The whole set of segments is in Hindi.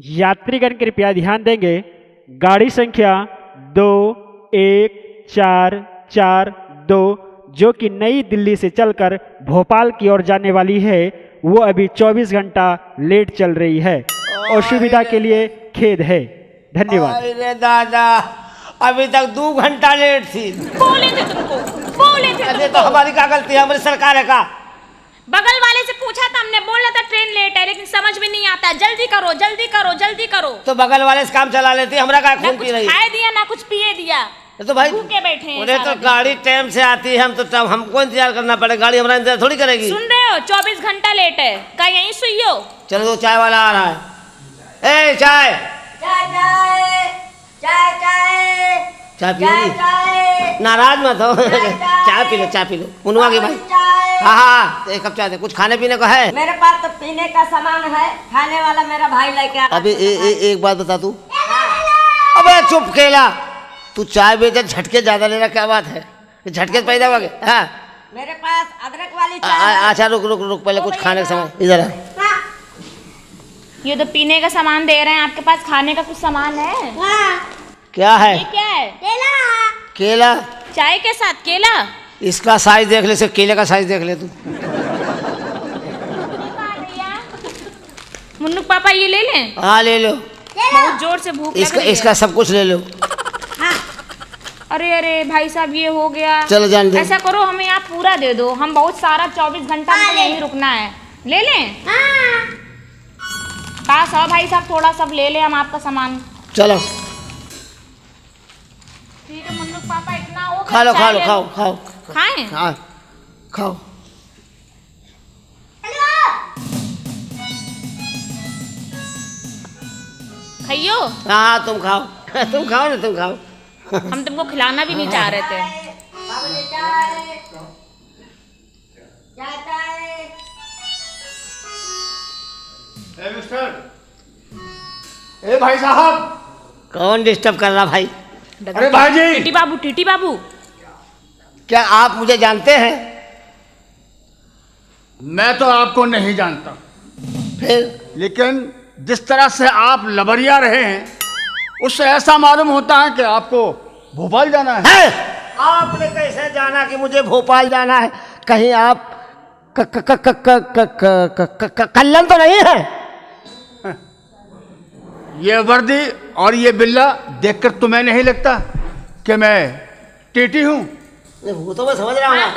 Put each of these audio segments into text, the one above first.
यात्रीगण कृपया ध्यान देंगे। गाड़ी संख्या 214442 जो कि नई दिल्ली से चलकर भोपाल की ओर जाने वाली है, वो अभी 24 घंटा लेट चल रही है। असुविधा के लिए खेद है। धन्यवाद। अरे दादा, अभी तक 2 घंटा लेट थी। बोले थे तुमको, बोले थे अरे तो तुमको। हमारी क्या गलती है? हमारी सरकार है का? बगल वाले से पूछा था हमने, बोला था ट्रेन लेट है, लेकिन समझ में नहीं आता। जल्दी करो, जल्दी करो, जल्दी करो। तो बगल वाले से काम चला लेती, हमरा का ना खून कुछ पी रही। खाए दिया ना कुछ पिए दिया, तो भाई भूखे बैठे हैं उन्हें सारा तो दिन। गाड़ी टाइम से आती है, हम तो तब हमको इंतजार करना पड़ेगा। गाड़ी हमारा इंतजार थोड़ी करेगी। सुन रहे हो, 24 घंटा लेट है। का यहीं सुइयो। चलो तो चाय वाला आ रहा है। ए चाय चाय चाय चाय चाय चाय पियोगी? नाराज मत हो। चाय पी लो, चाय पी लो। मुनवा के भाई। चाय। हाँ हाँ, तो एक कप चाय दे। कुछ खाने पीने को है? मेरे पास तो पीने का सामान है, खाने वाला मेरा भाई लेके आ। अभी एक बात बता तू। अबे चुप केला, तू चाय बेचे झटके ज्यादा ले रहा, क्या बात है? झटके पैदा हो गए? हाँ मेरे पास अदरक वाली चाय है। अच्छा रुक रुक रुक, पहले कुछ खाने का सामान इधर है। हाँ, ये तो पीने का सामान दे रहे हैं, आपके पास खाने का कुछ सामान है? हाँ। क्या है? ये क्या है? केला। केला? चाय के साथ केला? इसका साइज देख ले, सिर्फ केले का साइज देख ले तू। मुन्नू पापा ये ले लें? हाँ ले लो। बहुत जोर से भूख लग इसका रही है। इसका सब कुछ ले लो। अरे अरे भाई साहब, ये हो गया। चलो जान दो। ऐसा करो, हमें आप पूरा दे दो, हम बहुत सारा 24 घंटा हमको यहीं रुकना है। ले लें? पास आओ भाई साहब, थोड़ा सब ले ले हम आपका सामान। चलो ठीक है मुन्नू पापा, इतना हो गया। खा लो खा चाय लो, ले खाओ खाओ। खाएं? हाँ खाओ। खाइयो। हाँ तुम खाओ। तुम खाओ ना, तुम खाओ। हम तुमको खिलाना भी नहीं चाह रहे थे। बाबूजी चाय। चाय चाय। ए मिस्टर, ए भाई साहब। कौन डिस्टर्ब कर रहा भाई? अरे भाई जी, टीटी बाबू, टीटी बाबू। क्या आप मुझे जानते हैं? मैं तो आपको नहीं जानता, फिर लेकिन जिस तरह से आप लबरिया रहे हैं, उससे ऐसा मालूम होता है कि आपको भोपाल जाना है। है? आपने कैसे जाना कि मुझे भोपाल जाना है? कहीं आप कल्लन तो नहीं है? ये वर्दी और ये बिल्ला देखकर तुम्हें नहीं लगता कि मैं टीटी हूँ? वो तो मैं समझ रहा हाँ हूँ।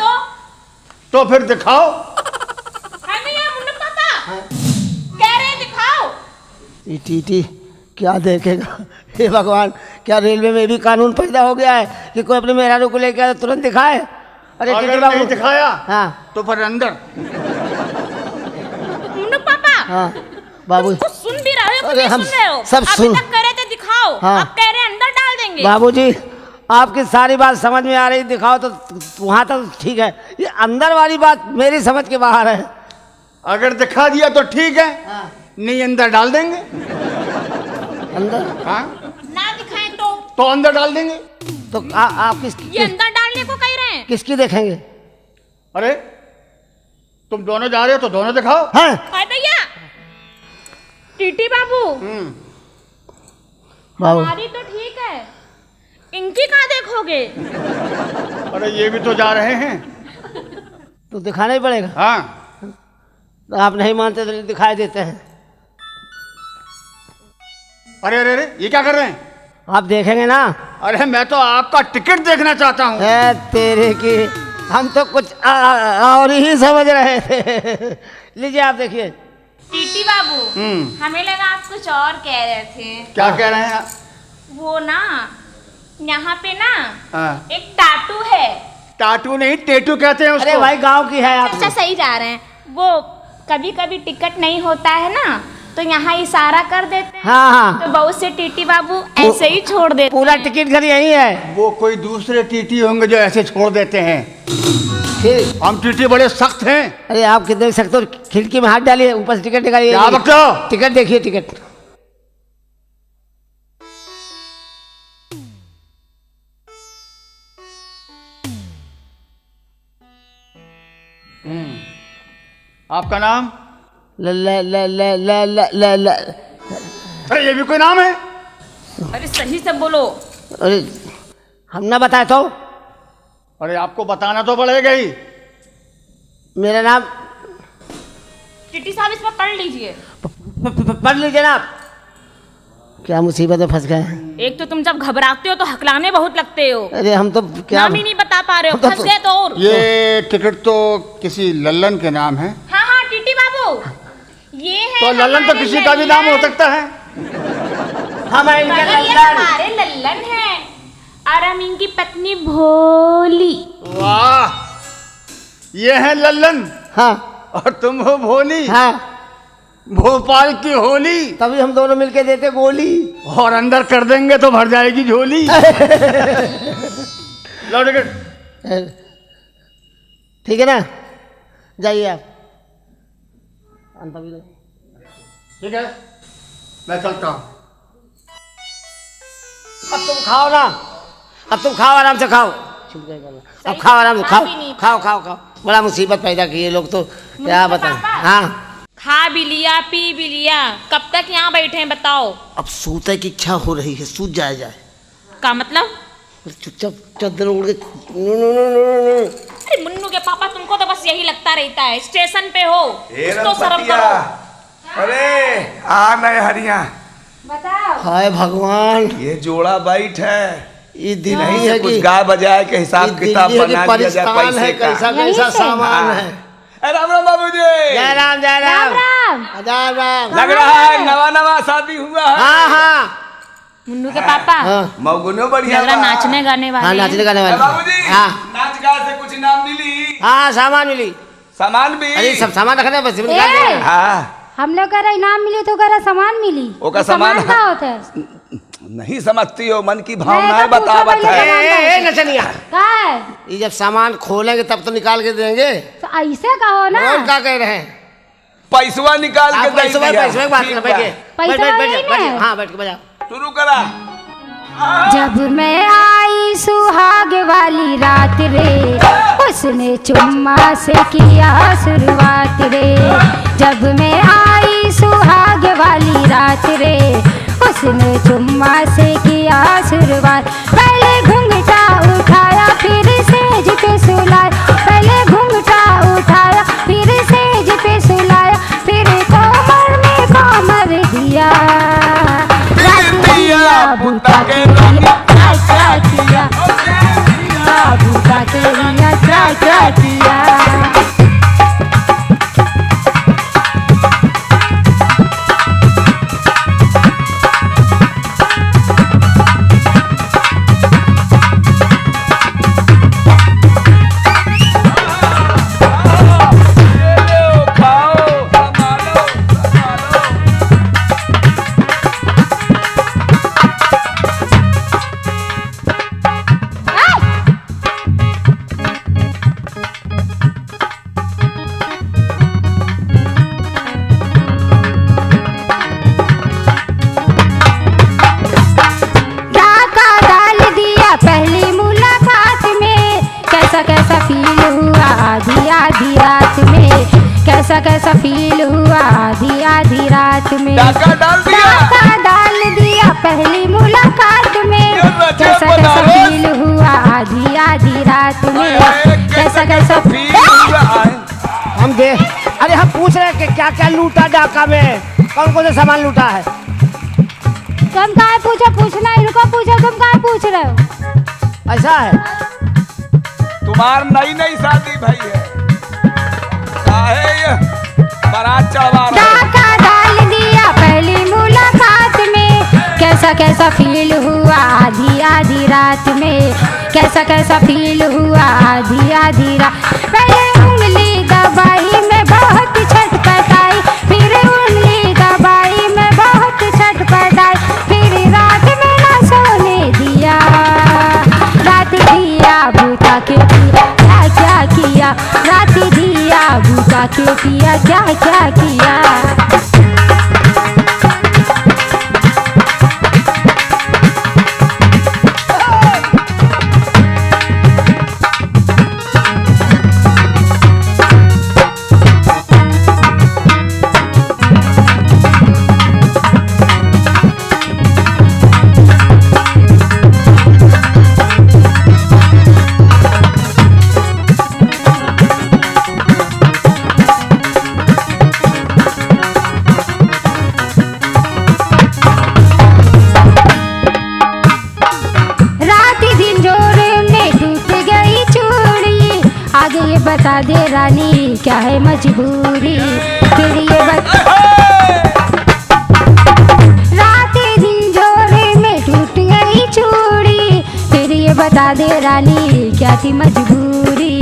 तो फिर दिखाओ। हाँ नहीं है मुन्नू पापा, कह रहे हैं दिखाओ। टीटी क्या देखेगा? हे भगवान, क्या रेलवे में भी कानून पैदा हो गया है कि कोई अपने मेहरारू को लेकर आए तुरंत दिखाए? अरे टीटी अगर बाबू। नहीं दिखाया हाँ तो फिर अंदर। मुन्नू पापा, हाँ बाबू। कुछ सुन भी रहे हो कि अरे नहीं हम सुन रहे हो? सब अभी सुन। तक कह रहे थे दिखाओ, हाँ। अब कह रहे हैं अंदर डाल देंगे। बाबूजी, आपकी सारी बात समझ में आ रही, दिखाओ तो वहां तक ठीक है, ये अंदर वाली बात मेरी समझ के बाहर है। अगर दिखा दिया तो ठीक है, नहीं अंदर डाल देंगे। अंदर? हाँ ना दिखाएं तो अंदर डाल देंगे। तो आप ये अंदर डालने को कह रहे हैं। किसकी देखेंगे? अरे तुम दोनों जा रहे हो तो दोनों दिखाओ। हाँ हाय भैया, टीटी बाबू, बाबू। हमारी तो ठीक है, इनकी कहाँ देखोगे? अरे ये भी तो जा रहे हैं। तो दिखाना ही पड़ेगा। हाँ तो आप नहीं मानते तो दिखाई देते हैं। अरे अरे अरे, ये क्या कर रहे हैं? आप देखेंगे ना? अरे मैं तो आपका टिकट देखना चाहता हूँ। है तेरे की, हम तो कुछ और ही समझ रहे थे। लीजिए आप देखिए। टीटी बाबू, हमें लगा आप कुछ और कह रहे थे। क्या कह रहे हैं? वो ना, यहाँ पे ना हाँ। एक टाटू है। टाटू नहीं, टेटू कहते हैं उसको। अरे भाई गांव की है आप। अच्छा सही जा रहे हैं। वो कभी कभी टिकट नहीं होता है ना, तो यहाँ इशारा कर देते हैं। हाँ हाँ, तो बहुत से टीटी बाबू ऐसे ही छोड़ देते पूरा हैं। टिकट घर यही है। वो कोई दूसरे टीटी होंगे जो ऐसे छोड़ देते हैं। फिर हम टीटी बड़े सख्त हैं। अरे आप कितने सकते हो? खिड़की में हाथ डालिए, ऊपर से टिकट निकालिए। क्या बकते हो? टिकट देखिए, टिकट। आपका नाम? ल ल ल ल ल ल ल ल अरे ये भी कोई नाम है? अरे सही से बोलो। अरे हम ना बताए तो। अरे आपको बताना तो पड़ेगा ही। मेरा नाम टीटी साहब इसमें पढ़ लीजिए। पढ़ लीजिए ना। क्या मुसीबत में फंस गए हैं। एक तो तुम जब घबराते हो तो हकलाने बहुत लगते हो। अरे हम तो क्या नाम ही नहीं बता पा रहे हो, फंस गए तो और। ये टिकट तो किसी लल्लन के नाम है। हाँ हाँ टीटी बाबू, ये है तो लल्लन तो हमारे किसी का भी नाम हो सकता है। हमारे मगर ये हमारे लल्लन है और हम इनकी पत्नी भोली। वाह, ये है लल्लन। हाँ और तुम हो भोली। हाँ, भोपाल की होली। तभी हम दोनों मिलके देते गोली। और अंदर कर देंगे तो भर जाएगी झोली। लो टिकट। ठीक है ना, जाइए आप। ठीक है, मैं चलता हूँ। अब तुम खाओ ना, अब तुम खाओ, आराम से खाओ। अब खाओ आराम से, खाओ खाओ खाओ खाओ। बड़ा मुसीबत पैदा की ये लोग तो, क्या बताएं। हाँ, खा भी लिया, पी भी लिया, कब तक यहाँ बैठे हैं बताओ? अब सोते की इच्छा हो रही है, सूत जाए। का मतलब? चुपचाप चादर ओढ़ के। अरे मुन्नू के पापा, तुमको तो बस यही लगता रहता है, स्टेशन पे हो तो शर्म करो। अरे आ नए हरिया, हाय भगवान, ये जोड़ा बैठ है। ये दिल्ली नहीं है कुछ कि गाय बजाए के हिसाब किताब बना दिया जाए परिस्तान है, पैसे का। कैसा कैसा सामान है। राम राम बाबूजी। जय राम जय राम राम राम। लग रहा है नवा नवा शादी हुआ है। हाँ हाँ मुन्नू के पापा हाँ मौगुनो बढ़िया लग रहा बा। नाचने गाने वाले हाँ, हैं। नाचने गाने वाले। बाबूजी हाँ नाच गा से कुछ इनाम मिली? हाँ, सामान मिली। सामान भी? अरे सब सामान रखना है, बस निकाल दे। हाँ, हम लोग कह रहे इनाम मिली तो कह रहे सामान मिली। ओका तो सामान क्या होता है? नहीं समझती हो, मन की भावनाएं नहीं, तो पूछो बतावत पहले है। नचनिया, क्या है? ये जब सामान खोलेंगे तब तो निकाल के देंगे। तो ऐसे कहो ना। और क्या कह रहे हैं? पैसवा निकाल के आप दे पैसे दिया। पैसे बात करना, बैठिए। पैसा बैठ नहीं बैठ है। हाँ, बैठ के बजाओ। शुरू करा। जब मैं आई सुहाग वाली रात रे, उसने चुम्मा से किया शुरुआत रे। जब मैं आई सुहाग वाली रात रे, उसने चुम्मा से किया शुरुआत। पहले घूंघटा उठाया फिर सेज पे सुलाया, पहले घूंघटा उठाया फिर सेज पे सुलाया, फिर कमर में कमर दिया। बुता के लिया क्या किया, बुता के लिया क्या किया। कैसा फील हुआ आधी आधी रात में। डाका डाल दिया पहली मुलाकात में। कैसा कैसा फील हुआ आधी आधी रात में। कैसा कैसा फील हुआ। हम दे, अरे हम पूछ रहे हैं कि क्या क्या लूटा डाका में, कौन कौन सा सामान लूटा है। तुम कहाँ पूछना इनको पूछो, तुम कहाँ पूछ रहे हो? ऐसा है, तुम्हार नई नई शादी भई है, बारात चढ़वा डाका डाल दिया पहली मुलाकात में। कैसा कैसा फील हुआ आधी आधी रात में। कैसा कैसा फील हुआ आधी आधी रात। पहले उंगली दबाई में बहुत छटपटाई, फिर उंगली दबाई में बहुत छटपटाई, फिर रात में ना सोने दिया। रात दिया बुता के किया क्या क्या किया, रात दिया बुता के किया क्या क्या किया। बता दे रानी क्या है मजबूरी, फिर ये रात दिन जोड़े में टूट गई चूड़ी, फिर ये बता दे रानी क्या थी मजबूरी,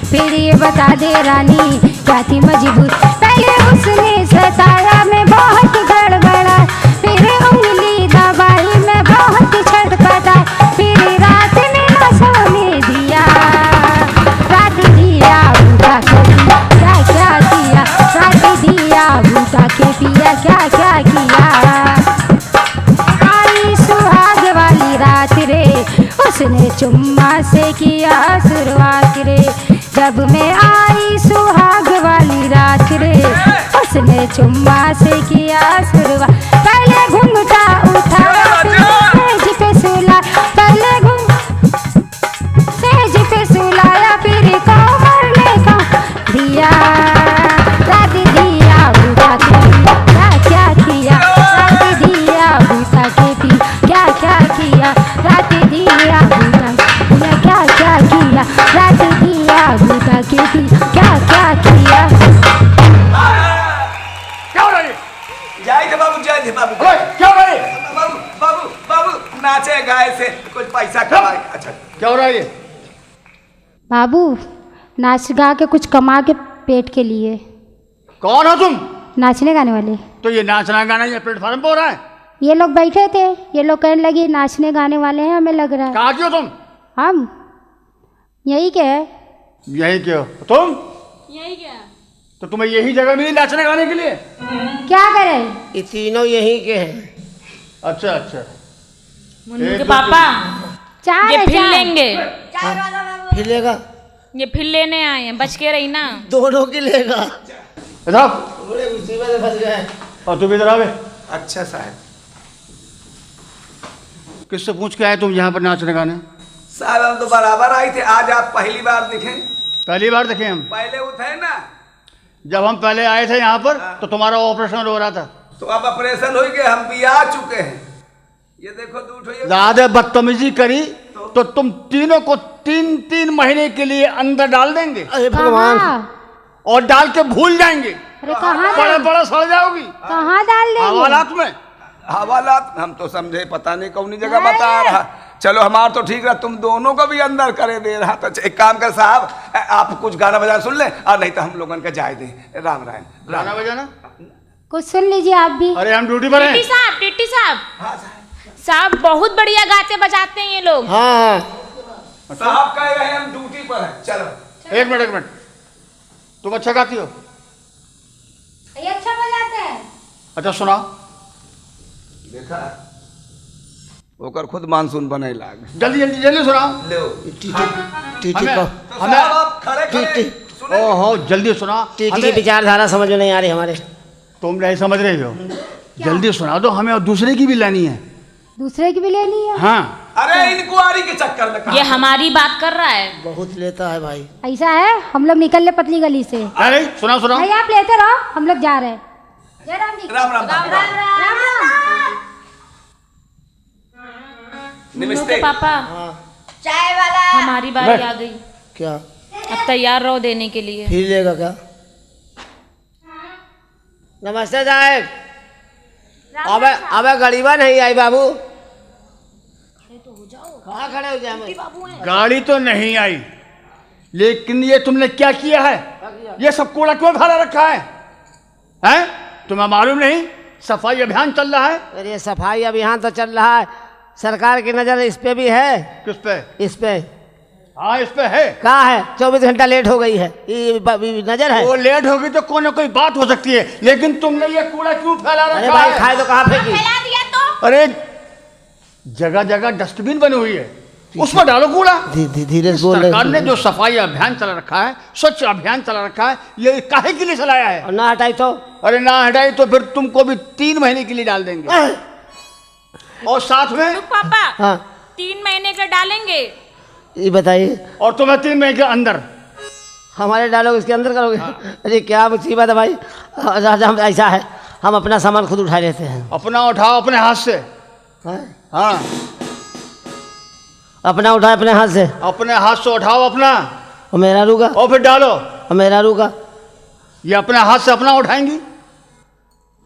फिर ये बता दे रानी क्या थी मजबूरी। पहले उसने सताया मैं बहुत गड़बड़ा, फिर उंगली दबाई मैं बहुत छटपटा, फिर रात में न सोने दिया, रात दिया बूटा के पिया क्या क्या किया, रात दिया बूटा के पिया क्या क्या किया। आई सुहाग वाली रात रे उसने चुम्मा से किया शुरुआत रे, जब मैं आई सुहाग वाली रात रे उसने चुम्मा से किया शुरुआत। पहले घूंघटा उठाया सेज पे सुला, पहले सेज पे सुलाया, फिर कमर ने का दिया, रात दिया बूटा के पिया क्या क्या किया, रात दिया बूटा के पिया क्या क्या किया, रात दिया बूटा पिया क्या क्या किया, रात दिया बूटा के पिया क्या क्या किया। क्या हो रहा है? जय थे बाबू, जय थे बाबू। ओए, क्या हो रहा है? बाबू बाबू बाबू नाचे गाए से कुछ पैसा कमाए। अच्छा क्या हो रहा है ये? बाबू नाच गा के कुछ कमा के पेट के लिए। कौन हो तुम? नाचने गाने वाले। तो ये नाचना गाना ये प्लेटफॉर्म पे हो रहा है? ये लोग बैठे थे, ये लोग कहने लगे नाचने गाने वाले हैं, हमें लग रहा है। कहाँ की हो तुम? हम यही के है। यही के हो तुम? यही क्या? तो तुम्हें यही जगह मिली नाचने गाने के लिए? क्या करें? ये तीनों यहीं के हैं। अच्छा अच्छा। मुन्नू एक के दो पापा चार ये है, फिर चार। लेंगे, फिर लेगा, ये फिर लेने आए हैं, बच के रही ना। दोनों की लेगा। साहब बड़े मुसीबत में फंस गए। और तुम इधर आ गए? अच्छा साहब। किससे पूछ के आए तुम यहाँ पर नाचने गाने? साहब हम तो बराबर आए थे, आज आप पहली बार दिखे। पहली बार देखे हम। पहले वो थे ना, जब हम पहले आए थे यहाँ पर तो तुम्हारा ऑपरेशन हो रहा था। तो अब ऑपरेशन हो गए, हम भी आ चुके हैं। ये देखो दूठ हो ज्यादा बदतमीजी करी तो तुम तीनों को 3-3 महीने के लिए अंदर डाल देंगे अरे भगवान, कहाँ? और डाल के भूल जाएंगे। अरे कहाँ बड़ा डाल, बड़ा सड़ जाओगी कहाँ डाल देंगे? हवालात में। हवालात हम तो समझे, पता नहीं कौन जगह बता रहा। चलो हमारा तो ठीक रहा, तुम दोनों को भी अंदर करे दे रहा। तो एक काम कर साहब, आप कुछ गाना बजाना सुन ले, और नहीं तो हम लोगन का जाए दें। राम राम गाना बजाना कुछ सुन लीजिए आप भी। अरे हम ड्यूटी पर हैं। टिट्टी साहब साहब बहुत बढ़िया गाते बजाते हैं ये लोग। हाँ साहब कह रहे हैं हम ड्यूटी पर हैं। चलो एक मिनट, तुम अच्छा गाती हो? ये अच्छा बजाते हैं। अच्छा सुनाओ। देखा ओकर खुद मानसून बने लाग। जल्दी जल्दी जल्दी सुनाओ। लो टीटी हमें को, तो साहब आप खड़े खड़े टीटी। सुने। ओहो जल्दी सुना। टीटी की विचारधारा समझ में नहीं आ रही हमारे। तुम नहीं समझ रही हो, जल्दी सुना दो हमें, और दूसरे की भी लानी है। दूसरे की भी लेनी है। हाँ अरे इंक्वायरी के चक्कर में ये हमारी बात कर रहा है। बहुत लेता है भाई। ऐसा है, हम लोग निकल ले पतली गली से। अरे सुनाओ सुनाओ। भाई आप लेते रहो, हम लोग जा रहे हैं। जय राम जी। राम राम राम राम। राम राम। मुन्नू नमस्ते। के पापा चाय वाला। हमारी बारी आ गई, क्या अब तैयार रहो देने के लिए। फिर लेगा क्या? नमस्ते साहब। अबे अबे गरीबा नहीं आई बाबू। कहाँ खड़े हो जाए? गाड़ी तो नहीं आई, लेकिन ये तुमने क्या किया है? ये सब कूड़ा क्यों भरा रखा है? हैं? तुम्हें मालूम नहीं सफाई अभियान चल रहा है? अरे सफाई अभियान तो चल रहा है, सरकार की नजर इस पे भी है। किस पे? इस पे हाँ इस पे है। कहाँ है? 24 घंटा लेट हो गई है, ये नजर है। वो लेट होगी तो कोई ना कोई बात हो सकती है, लेकिन तुमने ये कूड़ा क्यों फैला अरे रखा भाई है? खाए तो कहाँ फेंकी? फैला दिया तो अरे जगह जगह डस्टबिन बनी हुई है, उसमें डालो कूड़ा। धीरे से बोल सरकार ने रहे। जो सफाई अभियान चला रखा है, स्वच्छ अभियान चला रखा है, ये काहे के लिए चलाया है? और ना हटाई तो? अरे ना हटाई तो फिर तुमको भी 3 महीने के लिए डाल देंगे, और साथ में पापा हाँ 3 महीने का डालेंगे। ये बताइए, और तुम्हें 3 महीने के अंदर। हमारे डालोगे इसके अंदर करोगे? अरे क्या मुसीबत है भाई। हम ऐसा है, हम अपना सामान खुद उठा लेते हैं। अपना उठाओ अपने हाथ से। हाँ? हाँ अपना उठाए अपने हाथ से, अपने हाथ से उठाओ अपना, और मेरा रूगा। और फिर डालो। और मेहरारू का ये अपने हाथ से अपना उठाएंगी?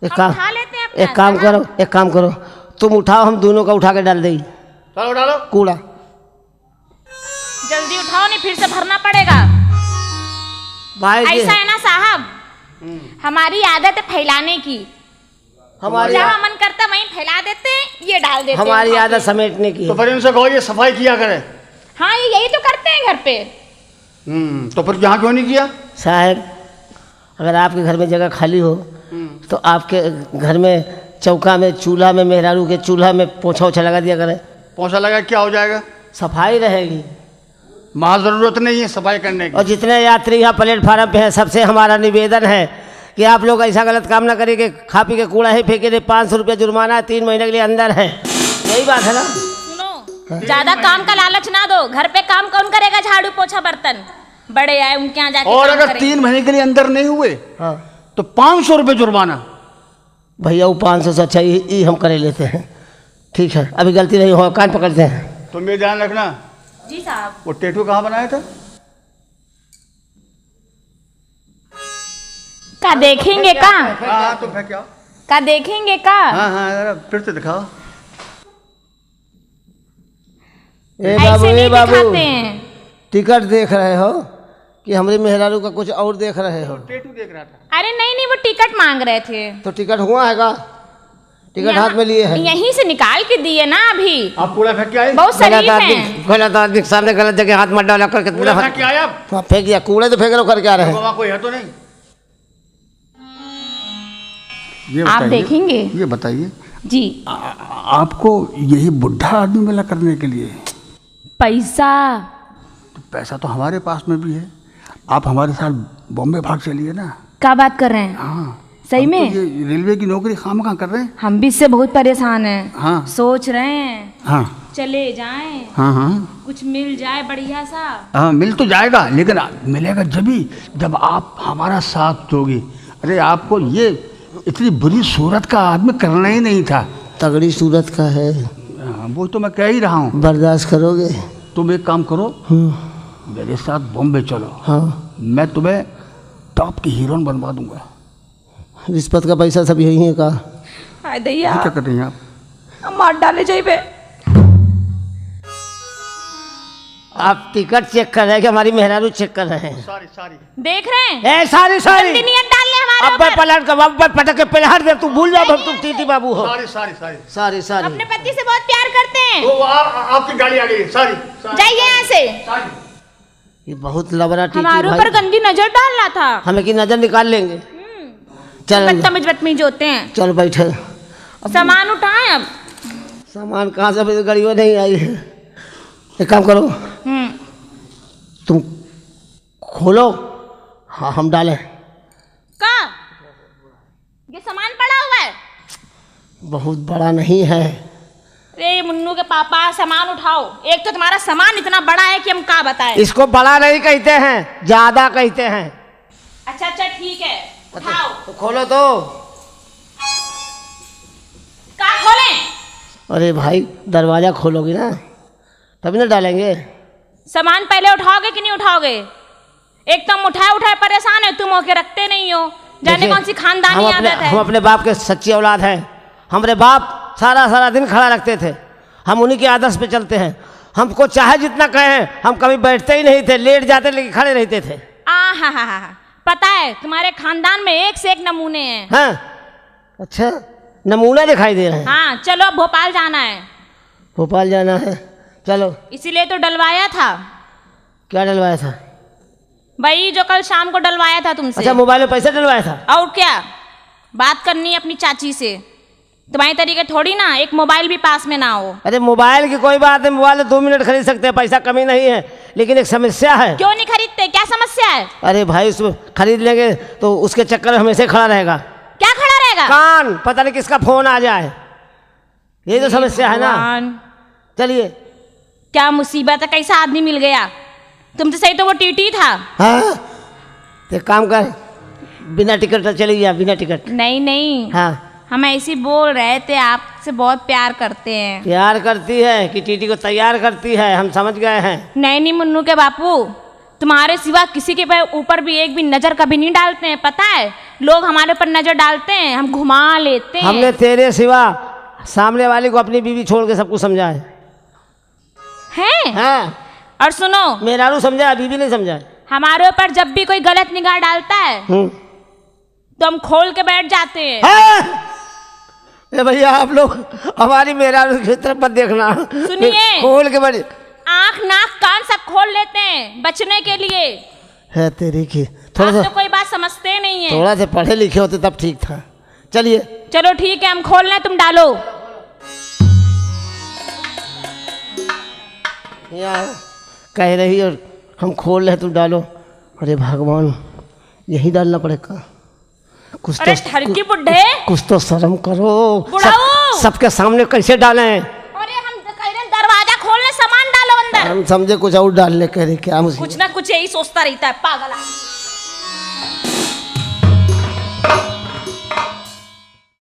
एक हम काम उठा लेते हैं अपना, एक काम करो तुम उठाओ, हम दोनों का उठा के डाल देंगे चलो डालो। कूड़ा। जल्दी उठाओ नहीं फिर से भरना पड़ेगा। भाई जी ऐसा है ना साहब, हमारी आदत है फैलाने की। हमारी जहाँ मन करता वहीं फैला देते हैं, ये डाल देते हैं हमारी उठा के। आदत समेटने की तो है। फिर इनसे कहो ये सफाई किया करे। हाँ ये यही तो करते हैं घर पे। तो फिर यहाँ क्यों नहीं किया? साहब अगर आपके घर में जगह खाली हो तो आपके घर में चौका में चूल्हा में मेहरारू के चूल्हा में पोछा ओछा लगा दिया करें, पोछा लगा क्या हो जाएगा? सफाई रहेगी। वहाँ जरूरत नहीं है सफाई करने की। और जितने यात्री यहाँ प्लेटफार्म पे हैं सबसे हमारा निवेदन है कि आप लोग ऐसा गलत काम ना करें कि खा पी के कूड़ा ही फेंके दे। 500 रुपये जुर्माना है, 3 महीने के लिए अंदर है। यही बात है ना। सुनो, ज्यादा काम का लालच ना दो। घर पे काम कौन करेगा? झाड़ू पोछा बर्तन बड़े आए उनके यहाँ जाके और काम अगर करेंगे। 3 महीने के लिए अंदर नहीं हुए हाँ तो 500 रुपये जुर्माना। भैया वो 500 से अच्छा ये हम करे लेते हैं। ठीक है अभी गलती नहीं हो, कान पकड़ते हैं। तुम ये ध्यान रखना। जी साहब। वो टेटू कहाँ बनाया था? का देखेंगे का? हाँ तो फिर क्या? का देखेंगे का? हाँ जरा फिर से दिखाओ। ऐसे नहीं दिखाते हैं। टिकट देख रहे हो कि हमारे मेहरारू का कुछ और देख रहे हो? टेटू देख रहा था। अरे नहीं वो टिकट मांग रहे थे। तो टिकट हुआ हैगा? टिकट हाथ में लिए हैं? यहीं से निकाल के दिए ना अभी। आप कूड़ा फेंक के आए? बहुत शरीफ हैं। गलत आदमी के सामने गलत जगह हाथ मत डाला करके कूड़ा फेंक के आए आप? हाँ, फेंक दिया। कूड़े तो फेंक रहे हो, करके आ रहे हैं। वहाँ कोई है तो नहीं? ये आप बताइए, देखेंगे? ये बताइए जी आपको यही बुढ़ा आदमी मिला करने के लिए? पैसा तो पैसा तो हमारे पास में भी है। आप हमारे साथ बॉम्बे भाग चलिए ना। क्या बात कर रहे हैं? हाँ सही में? तो ये रेलवे की नौकरी खामखा कर रहे हैं। हम भी इससे बहुत परेशान हैं। हाँ। सोच रहे हैं हाँ चले जाएं, हाँ कुछ मिल जाए बढ़िया सा। हाँ मिल तो जाएगा लेकिन मिलेगा जब आप हमारा साथ दोगे। अरे आपको ये इतनी बुरी सूरत का आदमी करना ही नहीं था। तगड़ी सूरत का है। वो तो मैं कह ही रहा हूँ। बर्दाश्त करोगे? तुम एक काम करो, मेरे साथ बॉम्बे चलो। हाँ मैं तुम्हें टॉप की हीरोइन बनवा दूंगा। रिश्वत का पैसा सब यही है का? हाय दैया, क्या कर रही हैं आप? मार डाले जाई पे। आप टिकट चेक कर रहे हैं कि हमारी मेहरारू चेक कर रहे हैं? सारी देख रहे हैं? ए सारी गंदी नियत डालने हमारे अब ऊपर। पलट कर बाबू पर पटक के पलट दे। तू भूल जा तुम टीटी बाबू हो। सारी सारी अपने पति से बहुत प्यार करते हैं। वो आपकी गाड़ी आ गई। सारी जाइए यहाँ से। ये बहुत लबरा टीटी हमारे ऊपर भाई। गंदी नजर डालना था। हमें की नजर निकाल लेंगे। चल बदतमीज बदतमीज होते हैं। चल बैठे। सामान उठाएं अब। सामान कहाँ से? अभी तो गाड़ियों नहीं आई है। एक काम करो, तुम खोलो। हाँ हम डालें। का ये सामान पड़ा हुआ है? बहुत बड़ा नहीं है। रे मुन्नू के पापा सामान उठाओ। एक तो तुम्हारा सामान इतना बड़ा है कि हम क्या बताएं। इसको बड़ा नहीं कहते हैं, ज्यादा कहते हैं। अच्छा ठीक है उठाओ। तो खोलो तो। का खोलें? अरे भाई दरवाजा खोलोगी ना तभी ना डालेंगे। सामान पहले उठाओगे कि नहीं उठाओगे? एक तुम उठाए परेशान है, तुम होके रखते नहीं हो। जाने देखिए, कौन सी खानदानी आदत है। हम अपने बाप के सच्ची औलाद हैं। हमारे बाप सारा दिन खड़ा रखते थे। हम उन्हीं के आदर्श पे चलते हैं। हमको चाहे जितना कहें हम कभी बैठते ही नहीं थे, लेट जाते लेकिन खड़े रहते थे। हा पता है तुम्हारे खानदान में एक से एक नमूने हैं। हाँ अच्छा नमूना दिखाई दे रहे हैं। हाँ चलो अब भोपाल जाना है। भोपाल जाना है? चलो। इसीलिए तो डलवाया था। क्या डलवाया था? वही जो कल शाम को डलवाया था तुमसे। अच्छा मोबाइल में पैसा डलवाया था? और क्या, बात करनी है अपनी चाची से। तुम्हारी तरीके थोड़ी ना एक मोबाइल भी पास में ना हो। अरे मोबाइल की कोई बात नहीं, मोबाइल 2 मिनट खरीद सकते हैं, पैसा कमी नहीं है। लेकिन एक समस्या है। क्यों नहीं खरीदते? क्या समस्या है? अरे भाई उसमें खरीद लेंगे तो उसके चक्कर में हमेशा खड़ा रहेगा। क्या खड़ा रहेगा? कान, पता नहीं किसका फोन आ जाए। ये तो समस्या है ना। चलिए। क्या मुसीबत है, कैसा आदमी मिल गया? तुमसे सही तो वो टीटी था। हाँ तो काम कर, बिना टिकट तो चली गया। बिना टिकट नहीं हाँ हम ऐसी बोल रहे थे, आपसे बहुत प्यार करते हैं। प्यार करती है कि टीटी को तैयार करती है, हम समझ गए हैं। नहीं मुन्नू के बापू, तुम्हारे सिवा किसी के ऊपर भी एक भी नजर कभी नहीं डालते हैं, पता है? लोग हमारे ऊपर नजर डालते हैं, हम घुमा लेते हैं। हमने तेरे सिवा सामने वाले को अपनी बीवी छोड़ के सब कुछ समझा है। हाँ। और सुनो, मेहरारू समझा, बीवी नहीं समझा। हमारे ऊपर जब भी कोई गलत निगाह डालता है तो हम खोल के बैठ जाते हैं। ए भैया, आप लोग हमारी मेहरारू की तरफ मत देखना। सुनिए, खोल के बैठ, आँख नाक कान सब खोल लेते हैं बचने के लिए। है तेरी की थोड़ा सा तो कोई बात समझते नहीं है। थोड़ा से पढ़े लिखे होते तब ठीक था। चलिए चलो ठीक है, हम खोल लें, तुम डालो। यार कह रही और हम खोल रहे, तुम डालो। अरे भगवान, यही डालना पड़ेगा कुछ। अरे ठरकी बुड्ढे, कुछ तो शर्म करो। बुढ़ाऊ, सबके सामने कैसे डालें? अरे हम कह रहे हैं दरवाजा खोलने, सामान डालो अंदर। हम समझे कुछ और डालने कह रहे, क्या मुझे कुछ ना कुछ यही सोचता रहता है पागल।